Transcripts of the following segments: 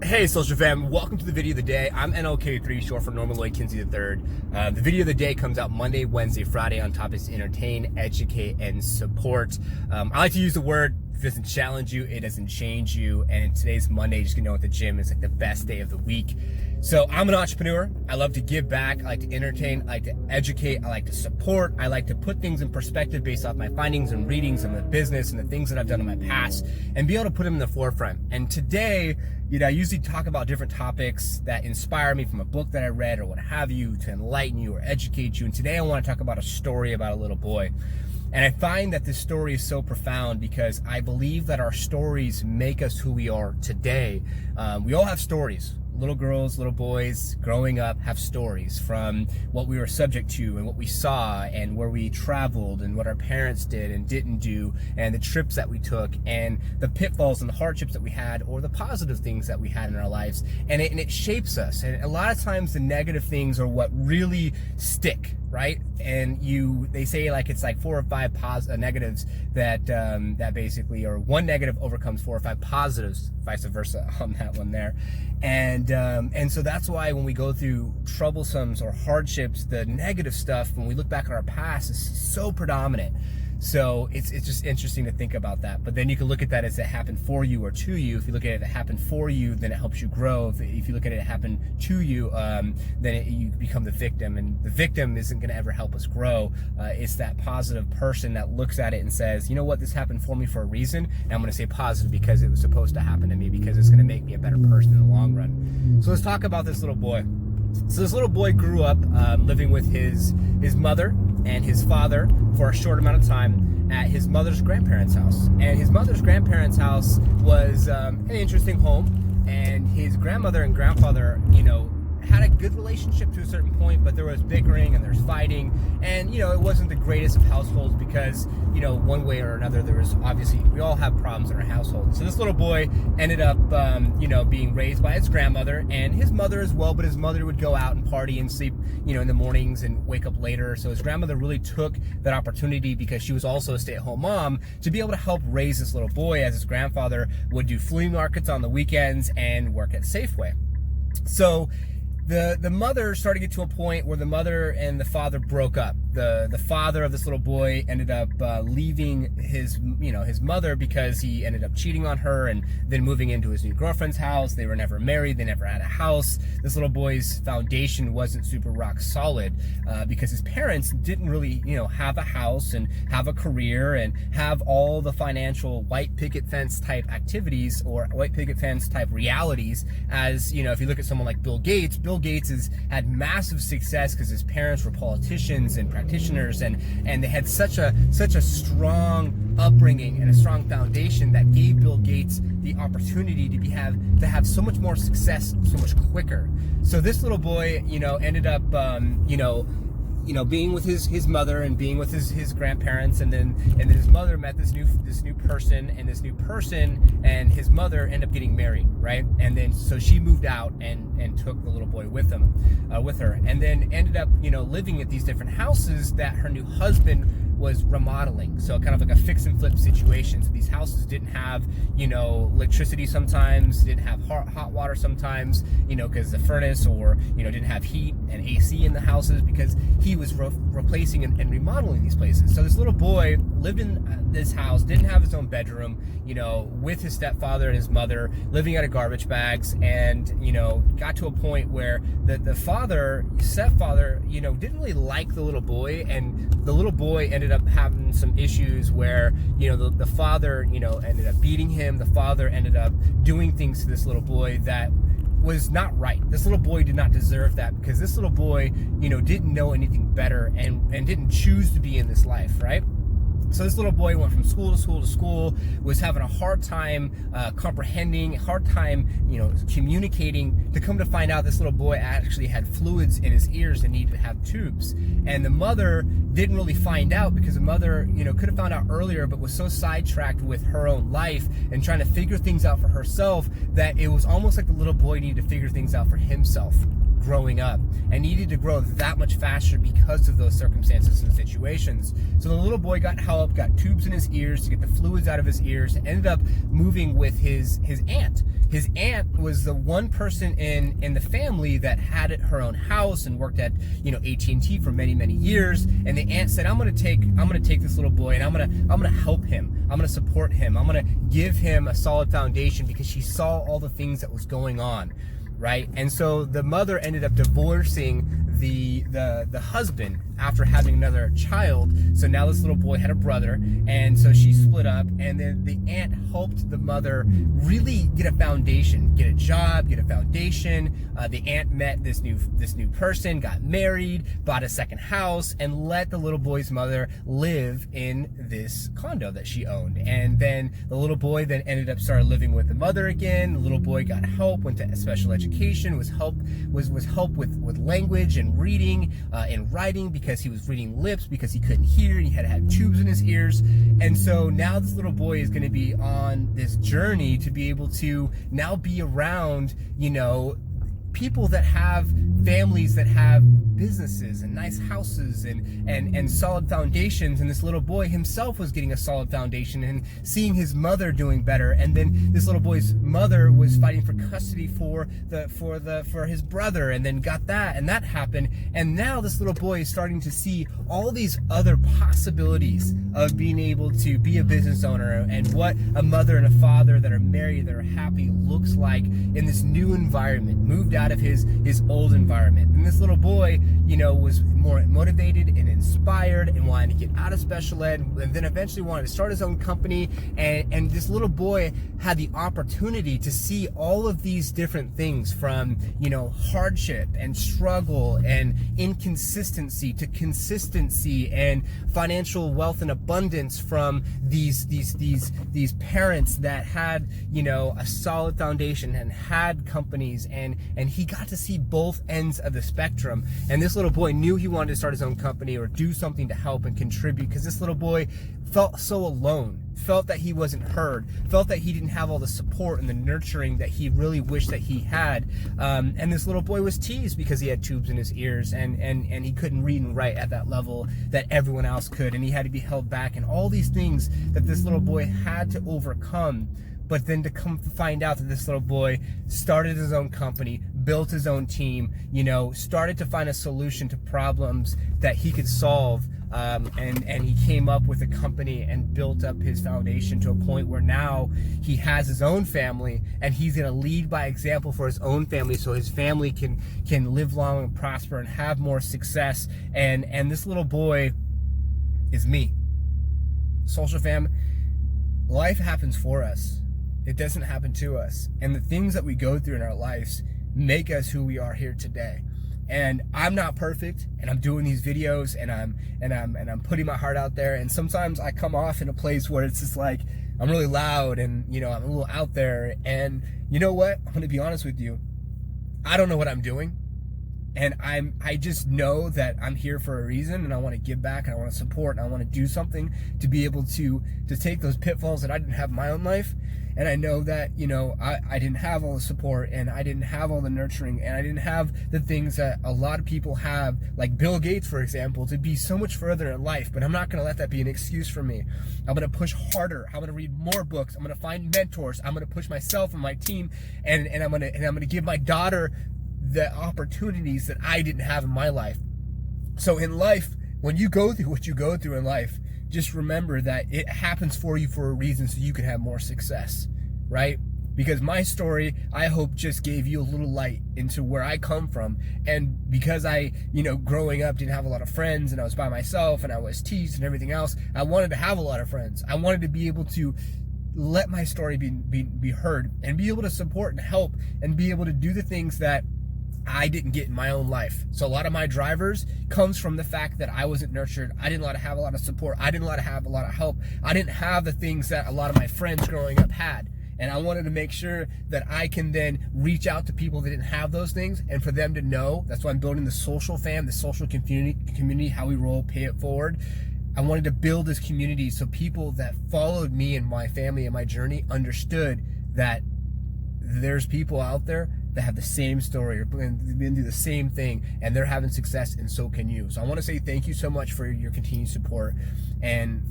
Hey social fam, welcome to the video of the day. I'm NLK3, short for Norman Lloyd Kinsey III. The video of the day comes out Monday, Wednesday, Friday on topics entertain, educate, and support. I like to use the word, if it doesn't challenge you, it doesn't change you. And today's Monday, just gonna know at the gym is like the best day of the week. So I'm an entrepreneur. I love to give back. I like to entertain. I like to educate. I like to support. I like to put things in perspective based off my findings and readings and the business and the things that I've done in my past and be able to put them in the forefront. And today, I usually talk about different topics that inspire me from a book that I read or what have you to enlighten you or educate you. And today I want to talk about a story about a little boy. And I find that this story is so profound because I believe that our stories make us who we are today. We all have stories. Little girls, little boys growing up have stories from what we were subject to and what we saw and where we traveled and what our parents did and didn't do and the trips that we took and the pitfalls and the hardships that we had or the positive things that we had in our lives. And it shapes us. And a lot of times the negative things are what really stick, right? And they say like it's like 4 or 5 negatives that basically, or one negative overcomes 4 or 5 positives, vice versa on that one there. And so that's why when we go through troublesomes or hardships, the negative stuff, when we look back at our past, is so predominant. So it's just interesting to think about that. But then you can look at that as it happened for you or to you. If you look at it happened for you, then it helps you grow. If you look at it happen to you, then you become the victim. And the victim isn't going to ever help us grow. It's that positive person that looks at it and says, you know what, this happened for me for a reason. And I'm going to say positive because it was supposed to happen to me, because it's going to make me a better person in the long run. So let's talk about this little boy. So this little boy grew up living with his mother and his father for a short amount of time at his mother's grandparents' house. And his mother's grandparents' house was an interesting home. And his grandmother and grandfather, had a good relationship to a certain point, but there was bickering and there's fighting. And, it wasn't the greatest of households because, one way or another, there was obviously, we all have problems in our household. So this little boy ended up, being raised by his grandmother and his mother as well, but his mother would go out and party and sleep, in the mornings and wake up later. So his grandmother really took that opportunity, because she was also a stay-at-home mom, to be able to help raise this little boy, as his grandfather would do flea markets on the weekends and work at Safeway. So the mother started to get to a point where the mother and the father broke up. The father of this little boy ended up leaving his mother because he ended up cheating on her and then moving into his new girlfriend's house. They were never married. They never had a house. This little boy's foundation wasn't super rock solid because his parents didn't really, have a house and have a career and have all the financial white picket fence type activities or white picket fence type realities. As, if you look at someone like Bill Gates has had massive success because his parents were politicians and practitioners, and they had such a strong upbringing and a strong foundation that gave Bill Gates the opportunity to have so much more success so much quicker. So this little boy, ended up being with his mother and being with his grandparents, and then his mother met this new person, and this new person and his mother end up getting married, right? And then so she moved out and took the little boy with her, and then ended up living at these different houses that her new husband was remodeling. So kind of like a fix and flip situation. So these houses didn't have, electricity sometimes, didn't have hot water sometimes, because the furnace, or, didn't have heat and AC in the houses, because he was replacing and remodeling these places. So this little boy lived in this house, didn't have his own bedroom, with his stepfather and his mother, living out of garbage bags, and, got to a point where the stepfather, didn't really like the little boy, and the little boy ended up having some issues where, the father, ended up beating him. The father ended up doing things to this little boy that was not right. This little boy did not deserve that, because this little boy, didn't know anything better and didn't choose to be in this life, right? So this little boy went from school to school to school, was having a hard time comprehending, hard time, communicating, to come to find out this little boy actually had fluids in his ears and needed to have tubes. And the mother didn't really find out, because the mother, could have found out earlier, but was so sidetracked with her own life and trying to figure things out for herself that it was almost like the little boy needed to figure things out for himself growing up, and needed to grow that much faster because of those circumstances and situations. So the little boy got help, got tubes in his ears to get the fluids out of his ears, and ended up moving with his aunt. his aunt was the one person in the family that had her own house and worked at, you know, AT&T for many, many years. And the aunt said, I'm gonna take this little boy and I'm gonna help him. I'm gonna support him. I'm gonna give him a solid foundation, because she saw all the things that was going on, right? And so the mother ended up divorcing the husband after having another child. So now this little boy had a brother, and so she split up, and then the aunt helped the mother really get a foundation, get a job, get a foundation. The aunt met this new person, got married, bought a second house, and let the little boy's mother live in this condo that she owned. And then the little boy then ended up started living with the mother again. The little boy got help, went to special education, was help with language and reading and writing, because he was reading lips because he couldn't hear and he had to have tubes in his ears. And so now this little boy is going to be on this journey to be able to now be around, you know, people that have families that have businesses and nice houses and solid foundations. And this little boy himself was getting a solid foundation and seeing his mother doing better. And then this little boy's mother was fighting for custody for his brother, and then got that, and that happened. And now this little boy is starting to see all these other possibilities of being able to be a business owner, and what a mother and a father that are married, that are happy, looks like in this new environment, moved out of his old environment. And this little boy, you know, was more motivated and inspired and wanted to get out of special ed, and then eventually wanted to start his own company. And this little boy had the opportunity to see all of these different things, from, you know, hardship and struggle and inconsistency to consistency, and financial wealth and abundance from these parents that had, you know, a solid foundation and had companies, and he got to see both ends of the spectrum. And this little boy knew he wanted to start his own company or do something to help and contribute, because this little boy felt so alone, felt that he wasn't heard, felt that he didn't have all the support and the nurturing that he really wished that he had. And this little boy was teased because he had tubes in his ears, and he couldn't read and write at that level that everyone else could, and he had to be held back, and all these things that this little boy had to overcome. But then to come to find out that this little boy started his own company, built his own team, you know, started to find a solution to problems that he could solve. And he came up with a company and built up his foundation to a point where now he has his own family, and he's going to lead by example for his own family, so his family can live long and prosper and have more success. And this little boy is me. Social fam, life happens for us. It doesn't happen to us. And the things that we go through in our lives make us who we are here today. And I'm not perfect, and I'm doing these videos, and I'm putting my heart out there, and sometimes I come off in a place where it's just like I'm really loud, and, you know, I'm a little out there. And you know what? I'm going to be honest with you. I don't know what I'm doing. And I just know that I'm here for a reason, and I want to give back, and I want to support, and I want to do something to be able to take those pitfalls that I didn't have in my own life. And I know that, you know, I didn't have all the support, and I didn't have all the nurturing, and I didn't have the things that a lot of people have, like Bill Gates, for example, to be so much further in life. But I'm not going to let that be an excuse for me. I'm going to push harder. I'm going to read more books. I'm going to find mentors. I'm going to push myself and my team, and I'm going to give my daughter the opportunities that I didn't have in my life. So in life, when you go through what you go through in life, just remember that it happens for you for a reason, so you can have more success, right? Because my story, I hope, just gave you a little light into where I come from. And because I, you know, growing up didn't have a lot of friends, and I was by myself, and I was teased and everything else, I wanted to have a lot of friends. I wanted to be able to let my story be heard, and be able to support and help, and be able to do the things that I didn't get in my own life. So a lot of my drivers comes from the fact that I wasn't nurtured. I didn't have a lot of support. I didn't have a lot of help. I didn't have the things that a lot of my friends growing up had. And I wanted to make sure that I can then reach out to people that didn't have those things, and for them to know. That's why I'm building the social fam, the social community, how we roll, pay it forward. I wanted to build this community so people that followed me and my family and my journey understood that there's people out there that have the same story or been through the same thing, and they're having success, and so can you. So I want to say thank you so much for your continued support. And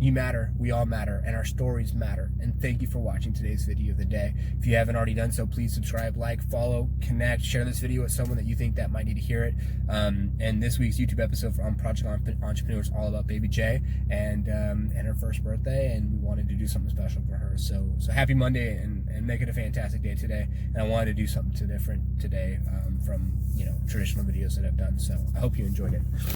You matter, we all matter, and our stories matter. And thank you for watching today's video of the day. If you haven't already done so, please subscribe, like, follow, connect, share this video with someone that you think that might need to hear it. And this week's YouTube episode on Project Entrepreneur is all about Baby J and her first birthday, and we wanted to do something special for her. So happy Monday, and make it a fantastic day today. And I wanted to do something different today from traditional videos that I've done. So I hope you enjoyed it.